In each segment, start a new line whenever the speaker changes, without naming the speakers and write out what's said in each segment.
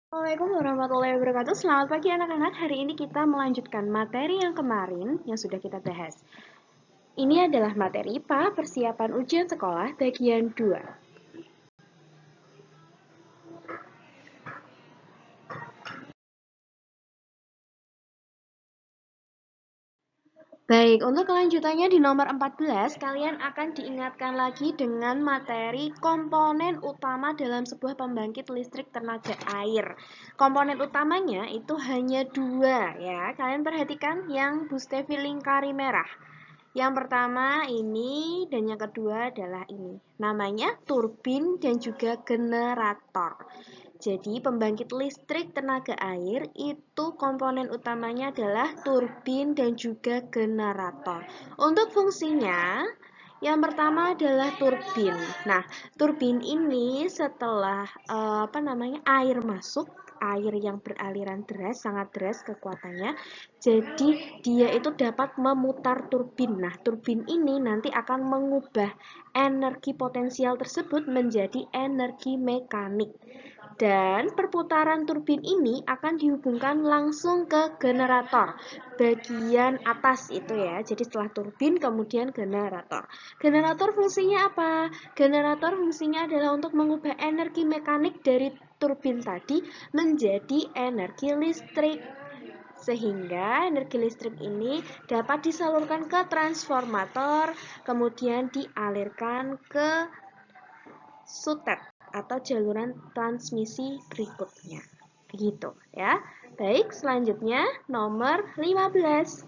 Assalamualaikum warahmatullahi wabarakatuh. Selamat pagi anak-anak. Hari ini kita melanjutkan materi yang kemarin yang sudah kita bahas. Ini adalah materi IPA persiapan ujian sekolah bagian 2. Baik, untuk kelanjutannya di nomor 14, kalian akan diingatkan lagi dengan materi komponen utama dalam sebuah pembangkit listrik tenaga air. Komponen utamanya itu hanya 2 ya. Kalian perhatikan yang Bu Stevi lingkari merah. Yang pertama ini dan yang kedua adalah ini. Namanya turbin dan juga generator. Jadi pembangkit listrik tenaga air itu komponen utamanya adalah turbin dan juga generator. Untuk fungsinya, yang pertama adalah turbin. Nah, turbin ini setelah air masuk, air yang beraliran deras, sangat deras kekuatannya. Jadi dia itu dapat memutar turbin. Nah, turbin ini nanti akan mengubah energi potensial tersebut menjadi energi mekanik. Dan perputaran turbin ini akan dihubungkan langsung ke generator bagian atas itu ya. Jadi setelah turbin kemudian generator. Generator fungsinya apa? Generator fungsinya adalah untuk mengubah energi mekanik dari turbin tadi menjadi energi listrik. Sehingga energi listrik ini dapat disalurkan ke transformator, kemudian dialirkan ke sutet atau jaluran transmisi berikutnya. Begitu ya. Baik, selanjutnya nomor 15.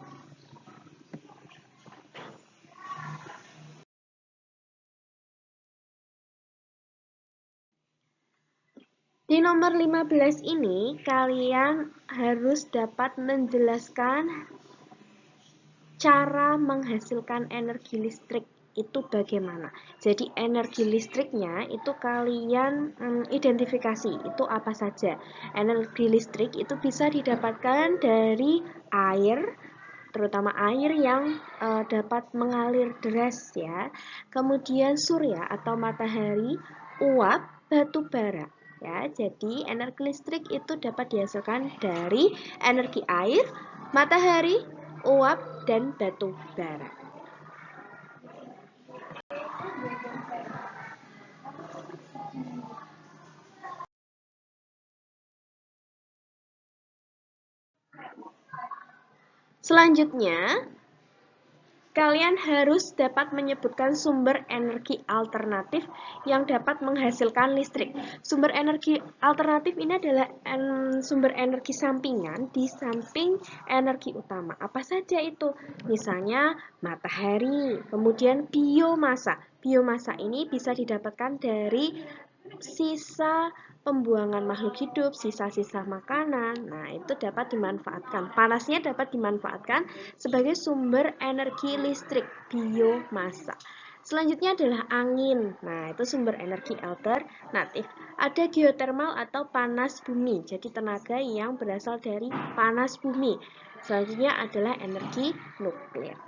Di nomor 15 ini kalian harus dapat menjelaskan cara menghasilkan energi listrik itu bagaimana. Jadi energi listriknya itu kalian identifikasi itu apa saja. Energi listrik itu bisa didapatkan dari air, terutama air yang dapat mengalir deras ya. Kemudian surya atau matahari, uap, batu bara. Ya, jadi energi listrik itu dapat dihasilkan dari energi air, matahari, uap, dan batu bara. Selanjutnya, kalian harus dapat menyebutkan sumber energi alternatif yang dapat menghasilkan listrik. Sumber energi alternatif ini adalah sumber energi sampingan di samping energi utama. Apa saja itu? Misalnya matahari, kemudian biomasa. Biomasa ini bisa didapatkan dari sisa pembuangan makhluk hidup, sisa-sisa makanan. Nah, itu dapat dimanfaatkan. Panasnya dapat dimanfaatkan sebagai sumber energi listrik, biomasa. Selanjutnya adalah angin. Nah, itu sumber energi alternatif. Ada geotermal atau panas bumi. Jadi tenaga yang berasal dari panas bumi. Selanjutnya adalah energi nuklir.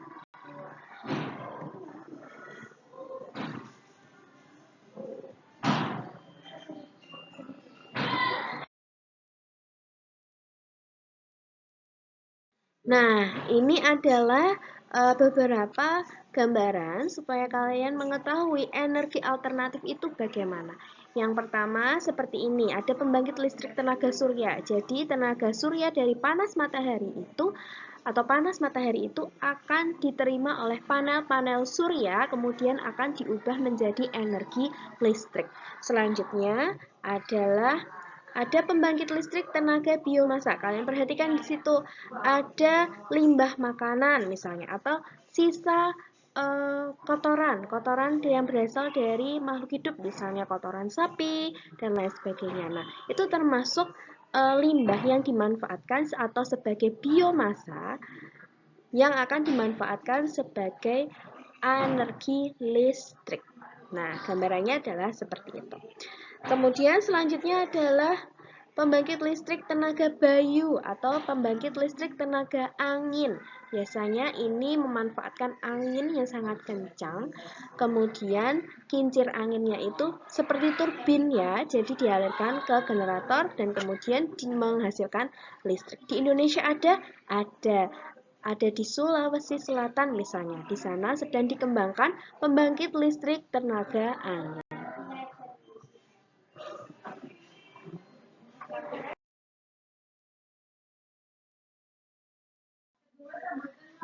Nah, ini adalah beberapa gambaran supaya kalian mengetahui energi alternatif itu bagaimana. Yang pertama seperti ini, ada pembangkit listrik tenaga surya. Jadi tenaga surya dari panas matahari itu atau panas matahari itu akan diterima oleh panel-panel surya, kemudian akan diubah menjadi energi listrik. Selanjutnya adalah ada pembangkit listrik tenaga biomasa. Kalian perhatikan di situ ada limbah makanan misalnya atau sisa kotoran yang berasal dari makhluk hidup misalnya kotoran sapi dan lain sebagainya. Nah, itu termasuk limbah yang dimanfaatkan atau sebagai biomasa yang akan dimanfaatkan sebagai energi listrik. Nah, gambarannya adalah seperti itu. Kemudian selanjutnya adalah pembangkit listrik tenaga bayu atau pembangkit listrik tenaga angin. Biasanya ini memanfaatkan angin yang sangat kencang, kemudian kincir anginnya itu seperti turbin ya, jadi dialirkan ke generator dan kemudian menghasilkan listrik. Di Indonesia ada? Ada di Sulawesi Selatan misalnya. Di sana sedang dikembangkan pembangkit listrik tenaga angin.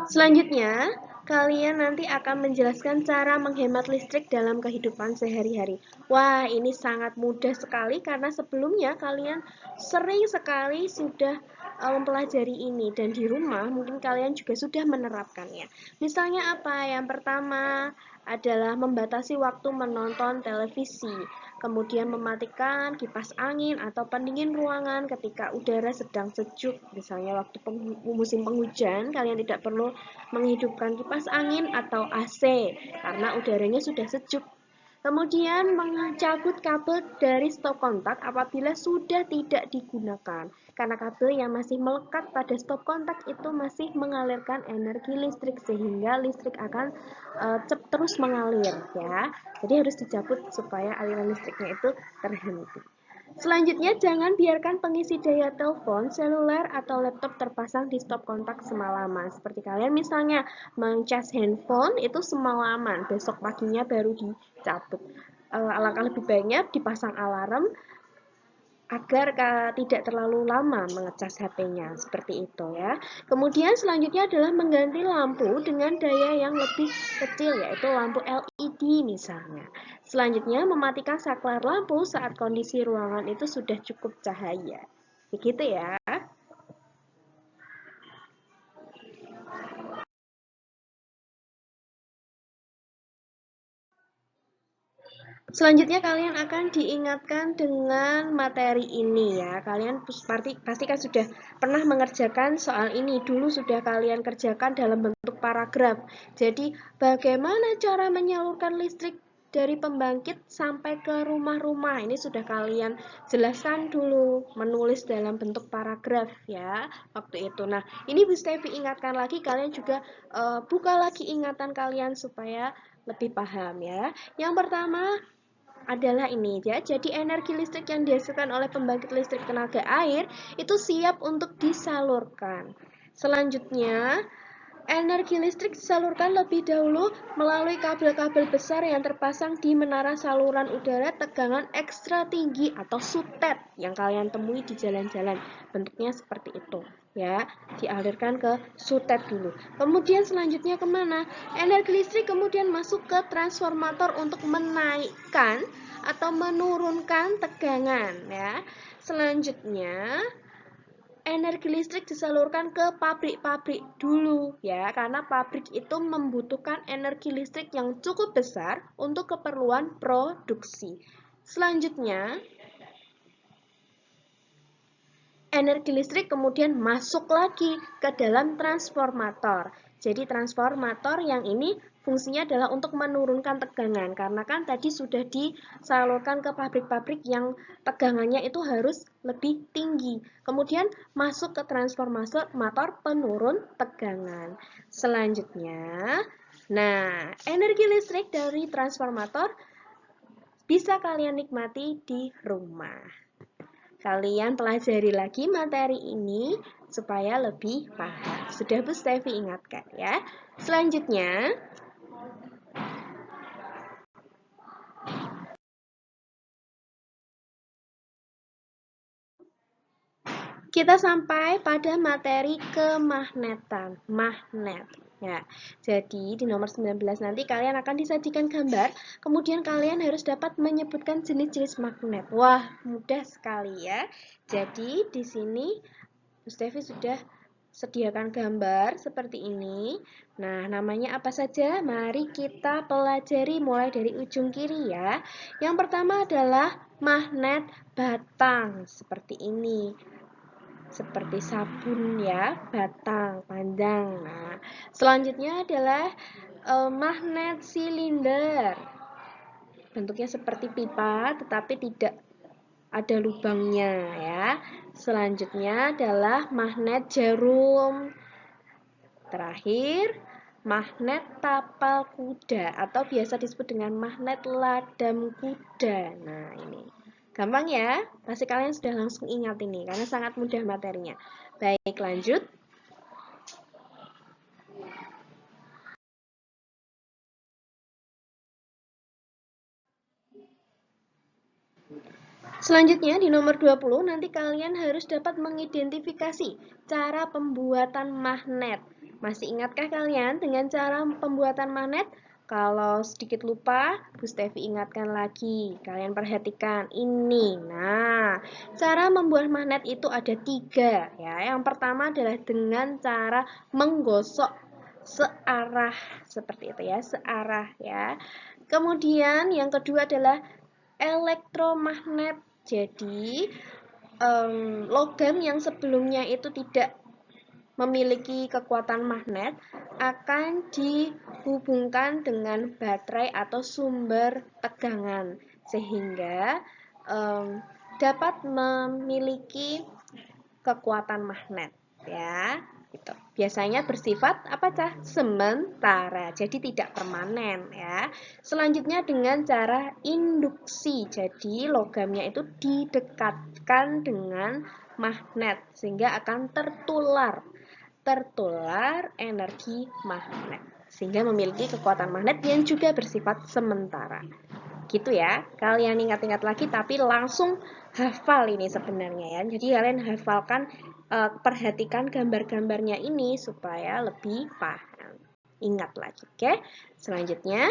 Selanjutnya, kalian nanti akan menjelaskan cara menghemat listrik dalam kehidupan sehari-hari. Wah, ini sangat mudah sekali karena sebelumnya kalian sering sekali sudah mempelajari ini dan di rumah mungkin kalian juga sudah menerapkannya. Misalnya apa? Yang pertama adalah membatasi waktu menonton televisi, kemudian mematikan kipas angin atau pendingin ruangan ketika udara sedang sejuk. Misalnya waktu musim penghujan, kalian tidak perlu menghidupkan kipas angin atau AC karena udaranya sudah sejuk. Kemudian mencabut kabel dari stop kontak apabila sudah tidak digunakan. Karena kabel yang masih melekat pada stop kontak itu masih mengalirkan energi listrik sehingga listrik akan terus mengalir ya. Jadi harus dicabut supaya aliran listriknya itu terhenti. Selanjutnya, jangan biarkan pengisi daya telepon, seluler, atau laptop terpasang di stop kontak semalaman. Seperti kalian misalnya mencas handphone itu semalaman, besok paginya baru dicabut. Alangkah lebih baiknya dipasang alarm agar tidak terlalu lama mengecas HP-nya, seperti itu ya. Kemudian selanjutnya adalah mengganti lampu dengan daya yang lebih kecil, yaitu lampu LED misalnya. Selanjutnya mematikan saklar lampu saat kondisi ruangan itu sudah cukup cahaya. Begitu ya. Selanjutnya kalian akan diingatkan dengan materi ini ya. Kalian pasti kan sudah pernah mengerjakan soal ini. Dulu sudah kalian kerjakan dalam bentuk paragraf. Jadi bagaimana cara menyalurkan listrik dari pembangkit sampai ke rumah-rumah. Ini sudah kalian jelaskan dulu, menulis dalam bentuk paragraf ya waktu itu. Nah, ini Bu Stevi ingatkan lagi, kalian juga buka lagi ingatan kalian supaya lebih paham ya. Yang pertama adalah ini ya. Jadi energi listrik yang dihasilkan oleh pembangkit listrik tenaga air itu siap untuk disalurkan. Selanjutnya, energi listrik disalurkan lebih dahulu melalui kabel-kabel besar yang terpasang di menara saluran udara tegangan ekstra tinggi atau sutet yang kalian temui di jalan-jalan. Bentuknya seperti itu ya, dialirkan ke sutet dulu. Kemudian selanjutnya kemana? Energi listrik kemudian masuk ke transformator untuk menaikkan atau menurunkan tegangan ya. Selanjutnya energi listrik disalurkan ke pabrik-pabrik dulu ya, karena pabrik itu membutuhkan energi listrik yang cukup besar untuk keperluan produksi. Selanjutnya, energi listrik kemudian masuk lagi ke dalam transformator. Jadi transformator yang ini fungsinya adalah untuk menurunkan tegangan, karena kan tadi sudah disalurkan ke pabrik-pabrik yang tegangannya itu harus lebih tinggi. Kemudian masuk ke transformator penurun tegangan. Selanjutnya, nah energi listrik dari transformator bisa kalian nikmati di rumah. Kalian pelajari lagi materi ini supaya lebih paham. Sudah Bu Stevi ingatkan ya. Selanjutnya, kita sampai pada materi kemagnetan, magnet. Ya, jadi di nomor 19 nanti kalian akan disajikan gambar, kemudian kalian harus dapat menyebutkan jenis-jenis magnet. Wah, mudah sekali ya. Jadi di sini Bu Stevi sudah sediakan gambar seperti ini. Nah, namanya apa saja? Mari kita pelajari mulai dari ujung kiri ya. Yang pertama adalah magnet batang seperti ini. Seperti sabun ya, batang, panjang. Nah, selanjutnya adalah magnet silinder. Bentuknya seperti pipa tetapi tidak ada lubangnya ya. Selanjutnya adalah magnet jarum. Terakhir, magnet tapal kuda atau biasa disebut dengan magnet ladam kuda. Nah, ini. Gampang ya? Pasti kalian sudah langsung ingat ini karena sangat mudah materinya. Baik, lanjut. Selanjutnya di nomor 20 nanti kalian harus dapat mengidentifikasi cara pembuatan magnet. Masih ingatkah kalian dengan cara pembuatan magnet? Kalau sedikit lupa, Bu Stevi ingatkan lagi. Kalian perhatikan ini. Nah, cara membuat magnet itu ada 3 ya. Yang pertama adalah dengan cara menggosok searah seperti itu ya, searah ya. Kemudian yang kedua adalah elektromagnet. Jadi, logam yang sebelumnya itu tidak memiliki kekuatan magnet akan dihubungkan dengan baterai atau sumber tegangan sehingga dapat memiliki kekuatan magnet ya. Gitu. Biasanya bersifat apa cah? Sementara, jadi tidak permanen ya. Selanjutnya dengan cara induksi, jadi logamnya itu didekatkan dengan magnet sehingga akan tertular energi magnet sehingga memiliki kekuatan magnet yang juga bersifat sementara. Gitu ya, kalian ingat-ingat lagi tapi langsung hafal ini sebenarnya ya. Jadi kalian hafalkan, perhatikan gambar-gambarnya ini supaya lebih paham. Ingat lagi, oke? Selanjutnya,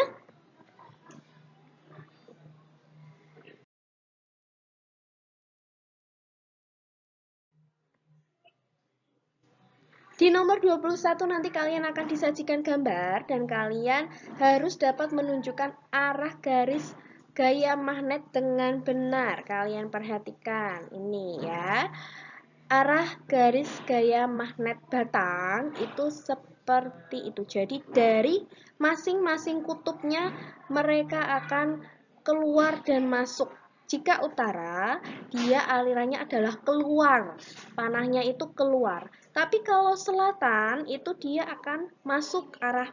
di nomor 21 nanti kalian akan disajikan gambar dan kalian harus dapat menunjukkan arah garis gaya magnet dengan benar. Kalian perhatikan ini ya. Arah garis gaya magnet batang itu seperti itu. Jadi dari masing-masing kutubnya mereka akan keluar dan masuk. Jika utara, dia alirannya adalah keluar. Panahnya itu keluar. Tapi kalau selatan itu dia akan masuk arah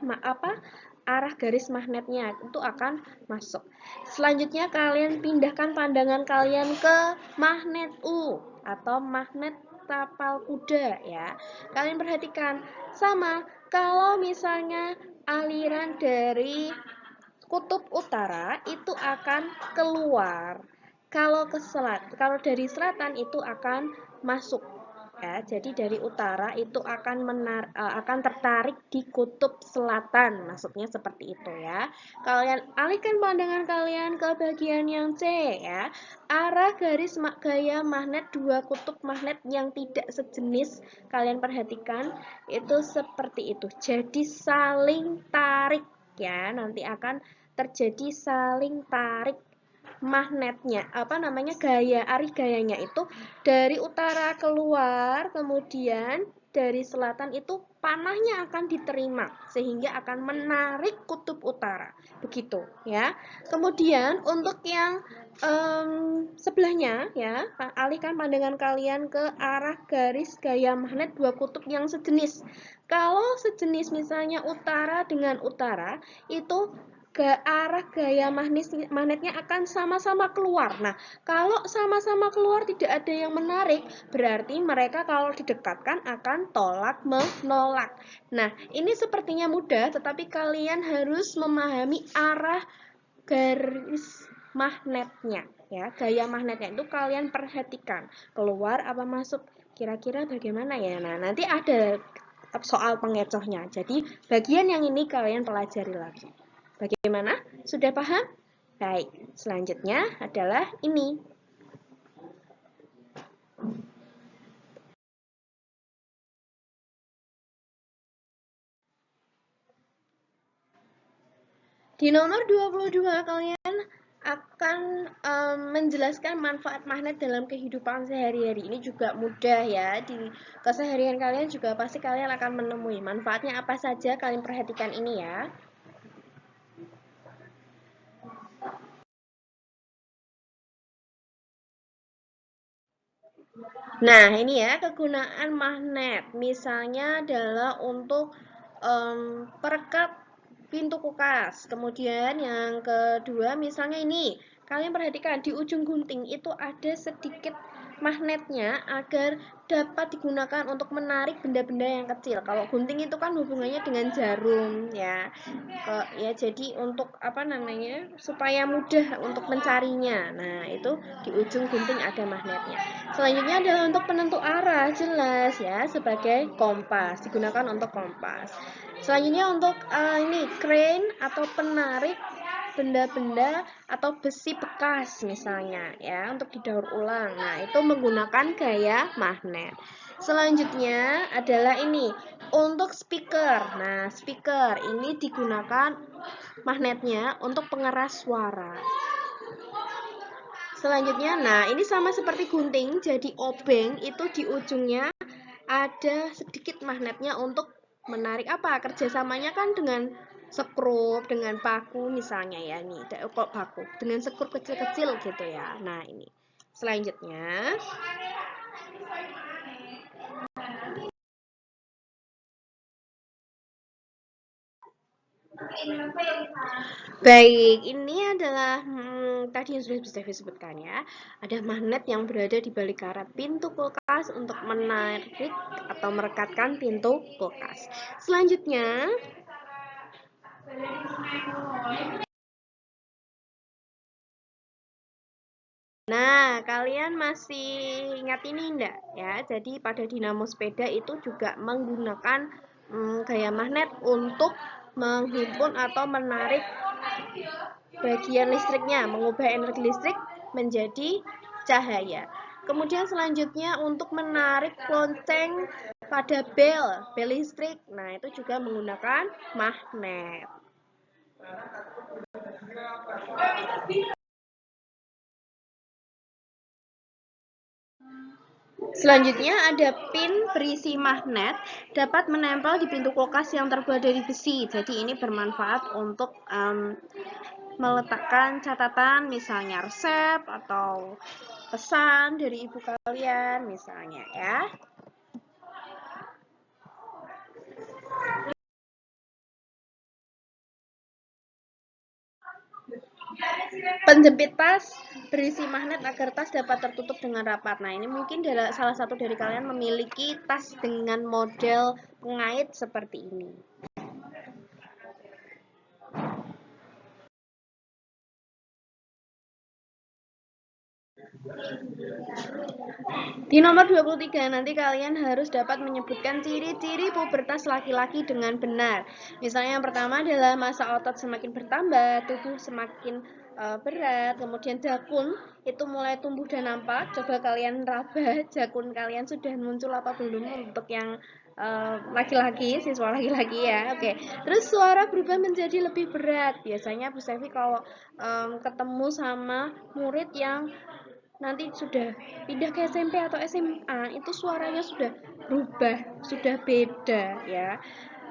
garis magnetnya itu akan masuk. Selanjutnya kalian pindahkan pandangan kalian ke magnet U atau magnet tapal kuda ya. Kalian perhatikan sama kalau misalnya aliran dari kutub utara itu akan keluar. Kalau dari selatan itu akan masuk ya. Jadi dari utara itu akan tertarik di kutub selatan. Maksudnya seperti itu ya. Kalian alihkan pandangan kalian ke bagian yang C ya. Arah garis gaya magnet dua kutub magnet yang tidak sejenis kalian perhatikan itu seperti itu. Jadi saling tarik ya. Nanti akan terjadi saling tarik magnetnya, arah gayanya itu dari utara keluar, kemudian dari selatan itu panahnya akan diterima sehingga akan menarik kutub utara. Begitu ya. Kemudian untuk yang sebelahnya ya, alihkan pandangan kalian ke arah garis gaya magnet dua kutub yang sejenis. Kalau sejenis misalnya utara dengan utara itu ke arah gaya magnetnya akan sama-sama keluar. Nah, kalau sama-sama keluar tidak ada yang menarik, berarti mereka kalau didekatkan akan tolak menolak. Nah, ini sepertinya mudah, tetapi kalian harus memahami arah garis magnetnya. Ya, gaya magnetnya itu kalian perhatikan, keluar apa masuk, kira-kira bagaimana ya. Nah, nanti ada soal pengecohnya. Jadi, bagian yang ini kalian pelajari lagi. Bagaimana? Sudah paham? Baik, selanjutnya adalah ini. Di nomor 22 kalian akan menjelaskan manfaat magnet dalam kehidupan sehari-hari. Ini juga mudah ya. Di keseharian kalian juga pasti kalian akan menemui manfaatnya apa saja. Kalian perhatikan ini ya. Nah, ini ya kegunaan magnet. Misalnya adalah untuk perekat pintu kulkas. Kemudian yang kedua misalnya ini, kalian perhatikan di ujung gunting itu ada sedikit magnetnya agar dapat digunakan untuk menarik benda-benda yang kecil. Kalau gunting itu kan hubungannya dengan jarum ya. Jadi untuk apa namanya? Supaya mudah untuk mencarinya. Nah, itu di ujung gunting ada magnetnya. Selanjutnya adalah untuk penentu arah, jelas ya, sebagai kompas, digunakan untuk kompas. Selanjutnya untuk ini crane atau penarik benda-benda atau besi bekas misalnya ya untuk didaur ulang. Nah, itu menggunakan gaya magnet. Selanjutnya adalah ini untuk speaker. Nah, speaker ini digunakan magnetnya untuk pengeras suara. Selanjutnya, nah ini sama seperti gunting, jadi obeng itu di ujungnya ada sedikit magnetnya untuk menarik apa? Kerjasamanya kan dengan sekrup, dengan paku misalnya ya, nih kok paku, dengan sekrup kecil-kecil gitu ya. Nah ini, selanjutnya. Baik, ini adalah tadi yang sudah bisa disebutkan ya. Ada magnet yang berada di balik karat pintu kulkas untuk menarik atau merekatkan pintu kulkas. Selanjutnya, nah, kalian masih ingat ini enggak ya? Jadi pada dinamo sepeda itu juga menggunakan gaya magnet untuk menghimpun atau menarik bagian listriknya, mengubah energi listrik menjadi cahaya. Kemudian selanjutnya untuk menarik lonceng pada bel listrik, nah itu juga menggunakan magnet. Selanjutnya ada pin berisi magnet dapat menempel di pintu kulkas yang terbuat dari besi. Jadi ini bermanfaat untuk meletakkan catatan misalnya resep atau pesan dari ibu kalian misalnya ya. Penjepit tas berisi magnet agar tas dapat tertutup dengan rapat. Nah, ini mungkin salah satu dari kalian memiliki tas dengan model pengait seperti ini. Di nomor 23 nanti kalian harus dapat menyebutkan ciri-ciri pubertas laki-laki dengan benar. Misalnya yang pertama adalah masa otot semakin bertambah, tubuh semakin berat, kemudian jakun itu mulai tumbuh dan nampak. Coba kalian raba jakun kalian sudah muncul apa belum untuk yang laki-laki, siswa laki-laki ya. Oke. Terus suara berubah menjadi lebih berat. Biasanya Bu Sevi kalau ketemu sama murid yang nanti sudah pindah ke SMP atau SMA itu suaranya sudah berubah, sudah beda ya.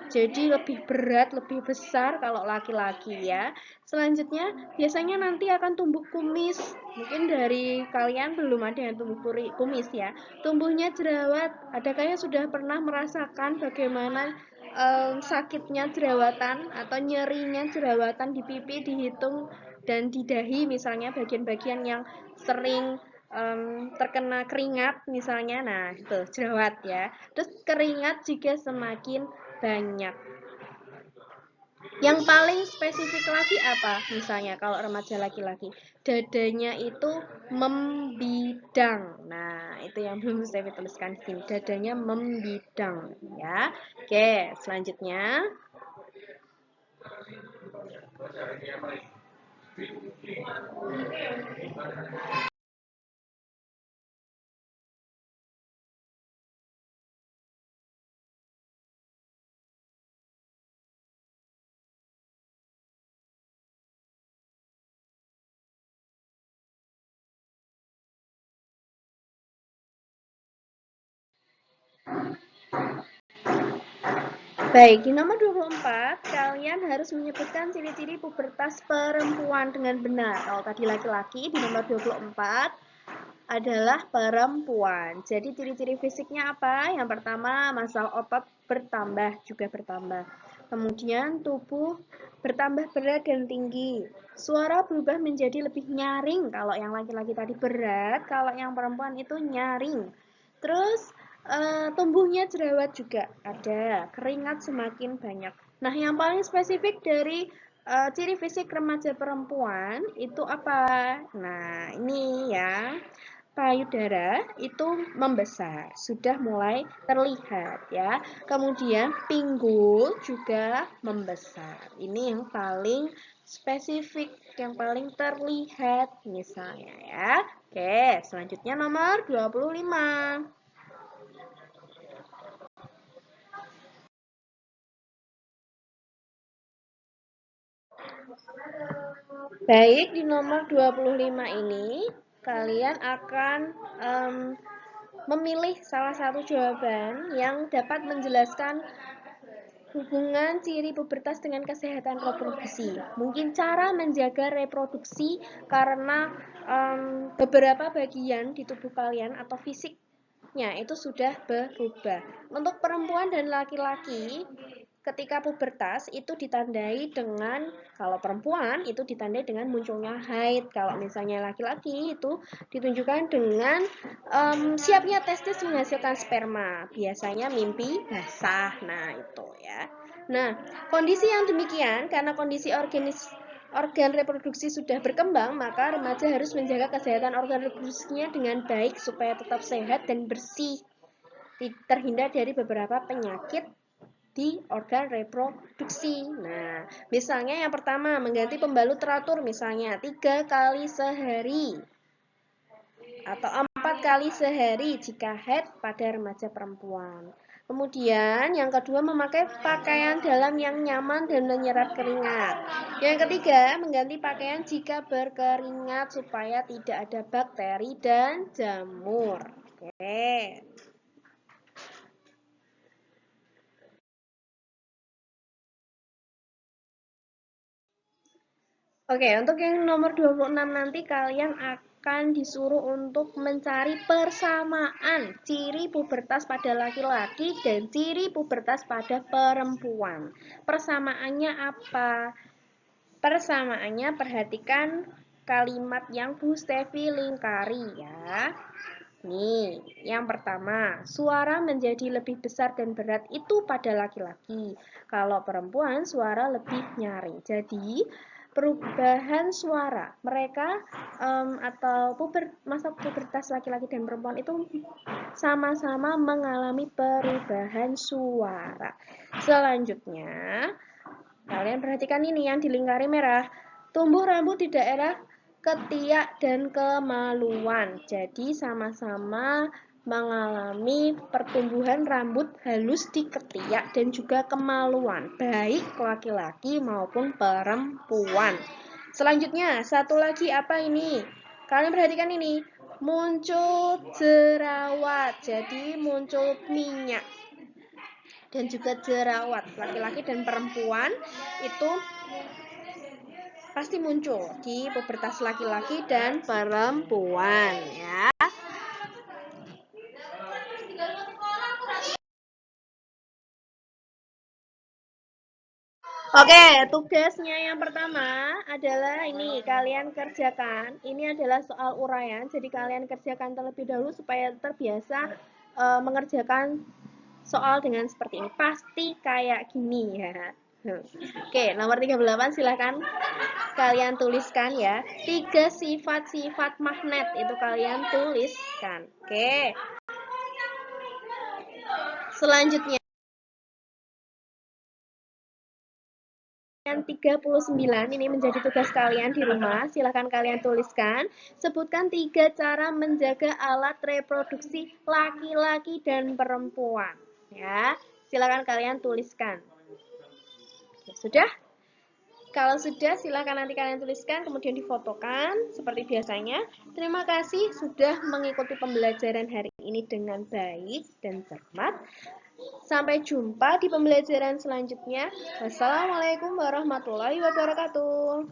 Jadi lebih berat, lebih besar kalau laki-laki ya. Selanjutnya biasanya nanti akan tumbuh kumis. Mungkin dari kalian belum ada yang tumbuh kumis ya. Tumbuhnya jerawat. Adakah yang sudah pernah merasakan bagaimana sakitnya jerawatan atau nyerinya jerawatan di pipi, dihitung dan di dahi misalnya bagian-bagian yang sering terkena keringat misalnya, nah itu jerawat ya. Terus keringat juga semakin banyak. Yang paling spesifik lagi apa? Misalnya kalau remaja laki-laki, dadanya itu membidang. Nah, itu yang belum saya tuliskan di sini. Dadanya membidang ya. Oke, selanjutnya. Baik, di nomor 24, kalian harus menyebutkan ciri-ciri pubertas perempuan dengan benar. Kalau tadi laki-laki, di nomor 24 adalah perempuan. Jadi ciri-ciri fisiknya apa? Yang pertama, massa otot bertambah, juga bertambah. Kemudian tubuh bertambah berat dan tinggi. Suara berubah menjadi lebih nyaring. Kalau yang laki-laki tadi berat, kalau yang perempuan itu nyaring. Terus tumbuhnya jerawat juga ada, keringat semakin banyak. Nah, yang paling spesifik dari ciri fisik remaja perempuan itu apa? Nah, ini ya, payudara itu membesar, sudah mulai terlihat ya. Kemudian pinggul juga membesar. Ini yang paling spesifik, yang paling terlihat misalnya ya. Oke, selanjutnya nomor 25. Baik, di nomor 25 ini kalian akan memilih salah satu jawaban yang dapat menjelaskan hubungan ciri pubertas dengan kesehatan reproduksi. Mungkin cara menjaga reproduksi karena beberapa bagian di tubuh kalian atau fisiknya itu sudah berubah. Untuk perempuan dan laki-laki, ketika pubertas itu ditandai dengan, kalau perempuan itu ditandai dengan munculnya haid, kalau misalnya laki-laki itu ditunjukkan dengan siapnya testis menghasilkan sperma, biasanya mimpi basah. Nah itu ya. Nah, kondisi yang demikian karena kondisi organ reproduksi sudah berkembang, maka remaja harus menjaga kesehatan organ reproduksinya dengan baik supaya tetap sehat dan bersih, terhindar dari beberapa penyakit di organ reproduksi. Nah, misalnya yang pertama, mengganti pembalut teratur, misalnya 3 kali sehari atau 4 kali sehari jika haid pada remaja perempuan. Kemudian yang kedua, memakai pakaian dalam yang nyaman dan menyerap keringat. Yang ketiga, mengganti pakaian jika berkeringat supaya tidak ada bakteri dan jamur. Oke. Oke, untuk yang nomor 26 nanti kalian akan disuruh untuk mencari persamaan ciri pubertas pada laki-laki dan ciri pubertas pada perempuan. Persamaannya apa? Persamaannya, perhatikan kalimat yang Bu Stevi lingkari ya. Nih, yang pertama, suara menjadi lebih besar dan berat itu pada laki-laki. Kalau perempuan, suara lebih nyaring. Jadi, perubahan suara mereka atau masa pubertas laki-laki dan perempuan itu sama-sama mengalami perubahan suara. Selanjutnya, kalian perhatikan ini yang dilingkari merah. Tumbuh rambut di daerah ketiak dan kemaluan. Jadi sama-sama mengalami pertumbuhan rambut halus di ketiak dan juga kemaluan, baik laki-laki maupun perempuan. Selanjutnya, satu lagi apa ini? Kalian perhatikan ini, muncul jerawat. Jadi muncul minyak dan juga jerawat. Laki-laki dan perempuan itu pasti muncul di pubertas laki-laki dan perempuan ya. Oke, tugasnya yang pertama adalah ini, kalian kerjakan. Ini adalah soal uraian, jadi kalian kerjakan terlebih dahulu supaya terbiasa mengerjakan soal dengan seperti ini. Pasti kayak gini ya. Oke, nomor 38 silahkan kalian tuliskan ya. 3 sifat-sifat magnet itu kalian tuliskan. Oke. Selanjutnya yang 39 ini menjadi tugas kalian di rumah. Silahkan kalian tuliskan. Sebutkan 3 cara menjaga alat reproduksi laki-laki dan perempuan. Ya, silahkan kalian tuliskan. Sudah? Kalau sudah, silahkan nanti kalian tuliskan, kemudian difotokan seperti biasanya. Terima kasih sudah mengikuti pembelajaran hari ini dengan baik dan cermat. Sampai jumpa di pembelajaran selanjutnya. Wassalamualaikum warahmatullahi wabarakatuh.